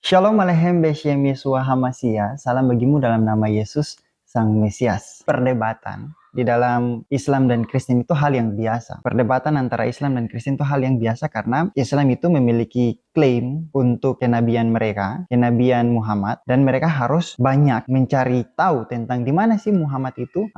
Shalom Aleichem Beshem Yeshua Hamasia. Salam bagimu dalam nama Yesus Sang Mesias. Perdebatan di dalam Islam dan Kristen itu hal yang biasa. Perdebatan antara Islam dan Kristen itu hal yang biasa karena Islam itu memiliki klaim untuk kenabian mereka, kenabian Muhammad, dan mereka harus banyak mencari tahu tentang di mana sih Muhammad itu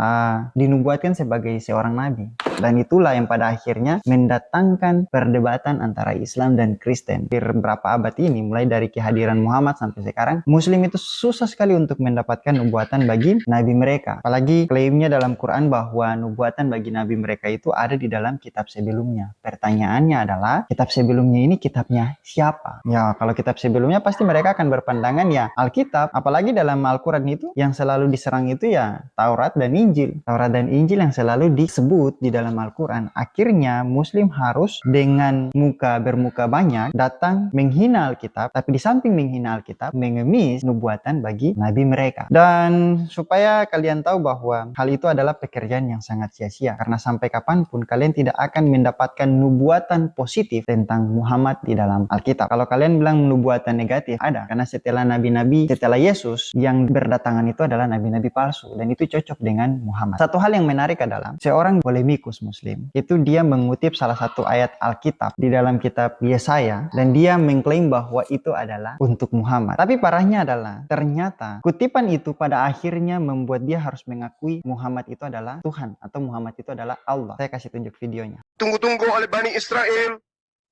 dinubuatkan sebagai seorang nabi. Dan itulah yang pada akhirnya mendatangkan perdebatan antara Islam dan Kristen. Beberapa abad ini, mulai dari kehadiran Muhammad sampai sekarang, Muslim itu susah sekali untuk mendapatkan nubuatan bagi nabi mereka. Apalagi klaimnya dalam Quran bahwa nubuatan bagi nabi mereka itu ada di dalam kitab sebelumnya. Pertanyaannya adalah, kitab sebelumnya ini kitabnya siapa? Ya, kalau kitab sebelumnya pasti mereka akan berpandangan ya Alkitab. Apalagi dalam Al-Quran itu yang selalu diserang itu ya Taurat dan Injil. Taurat dan Injil yang selalu disebut di dalam Al-Quran. Akhirnya Muslim harus dengan bermuka banyak datang menghina Alkitab, tapi di samping menghina Alkitab, mengemis nubuatan bagi nabi mereka. Dan supaya kalian tahu bahwa hal itu adalah pekerjaan yang sangat sia-sia, karena sampai kapanpun kalian tidak akan mendapatkan nubuatan positif tentang Muhammad di dalam Alkitab. Kalau kalian bilang nubuatan negatif, ada, karena setelah nabi-nabi, setelah Yesus, yang berdatangan itu adalah nabi-nabi palsu, dan itu cocok dengan Muhammad. Satu hal yang menarik adalah seorang polemikus Muslim itu dia mengutip salah satu ayat Alkitab di dalam kitab Yesaya, dan dia mengklaim bahwa itu adalah untuk Muhammad. Tapi parahnya adalah ternyata kutipan itu pada akhirnya membuat dia harus mengakui Muhammad itu adalah Tuhan atau Muhammad itu adalah Allah. Saya kasih tunjuk videonya. Tunggu-tunggu oleh Bani Israel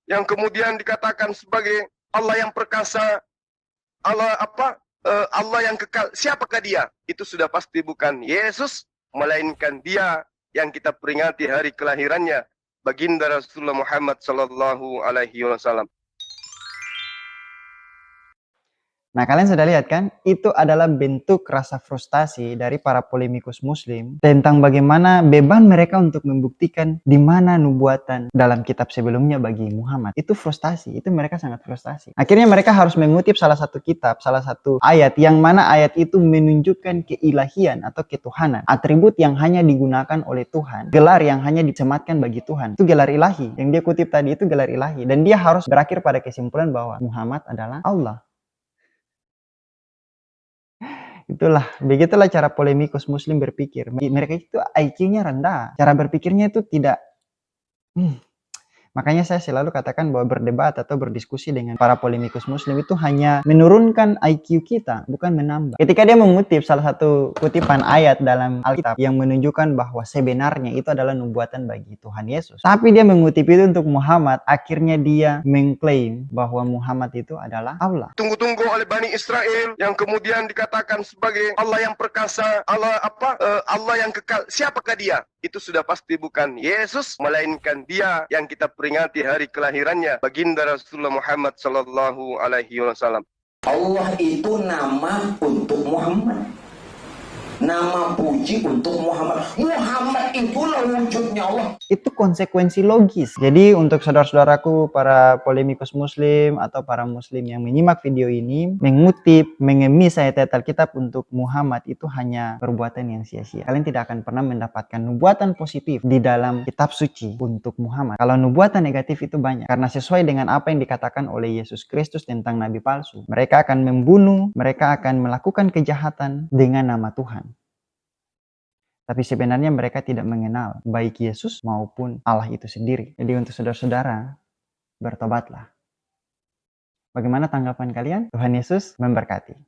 yang kemudian dikatakan sebagai Allah yang perkasa, Allah yang kekal. Siapakah dia? Itu sudah pasti bukan Yesus, melainkan dia yang kita peringati hari kelahirannya, baginda Rasulullah Muhammad sallallahu alaihi wasallam. Nah, kalian sudah lihat kan? Itu adalah bentuk rasa frustasi dari para polemikus Muslim tentang bagaimana beban mereka untuk membuktikan di mana nubuatan dalam kitab sebelumnya bagi Muhammad. Itu frustasi, itu mereka sangat frustasi. Akhirnya mereka harus mengutip salah satu kitab, salah satu ayat, yang mana ayat itu menunjukkan keilahian atau ketuhanan. Atribut yang hanya digunakan oleh Tuhan, gelar yang hanya disematkan bagi Tuhan. Itu gelar ilahi. Yang dia kutip tadi itu gelar ilahi. Dan dia harus berakhir pada kesimpulan bahwa Muhammad adalah Allah. Begitulah cara polemikus Muslim berpikir. Mereka itu IQ-nya rendah. Cara berpikirnya itu tidak... Makanya saya selalu katakan bahwa berdebat atau berdiskusi dengan para polemikus Muslim itu hanya menurunkan IQ kita, bukan menambah. Ketika dia mengutip salah satu kutipan ayat dalam Alkitab yang menunjukkan bahwa sebenarnya itu adalah nubuatan bagi Tuhan Yesus, tapi dia mengutip itu untuk Muhammad, akhirnya dia mengklaim bahwa Muhammad itu adalah Allah. Tunggu-tunggu oleh Bani Israel yang kemudian dikatakan sebagai Allah yang perkasa, Allah yang kekal. Siapakah dia? Itu sudah pasti bukan Yesus, melainkan dia yang kita peringati hari kelahirannya, baginda Rasulullah Muhammad sallallahu alaihi wasallam. Allah itu nama untuk Muhammad, nama puji untuk Muhammad. Muhammad itulah wujudnya Allah. Itu konsekuensi logis. Jadi untuk saudara-saudaraku para polemikus Muslim atau para Muslim yang menyimak video ini, mengutip, mengemis ayat-ayat Alkitab untuk Muhammad itu hanya perbuatan yang sia-sia. Kalian tidak akan pernah mendapatkan nubuatan positif di dalam kitab suci untuk Muhammad. Kalau nubuatan negatif itu banyak, karena sesuai dengan apa yang dikatakan oleh Yesus Kristus tentang nabi palsu. Mereka akan membunuh, mereka akan melakukan kejahatan dengan nama Tuhan. Tapi sebenarnya mereka tidak mengenal baik Yesus maupun Allah itu sendiri. Jadi untuk saudara-saudara, bertobatlah. Bagaimana tanggapan kalian? Tuhan Yesus memberkati.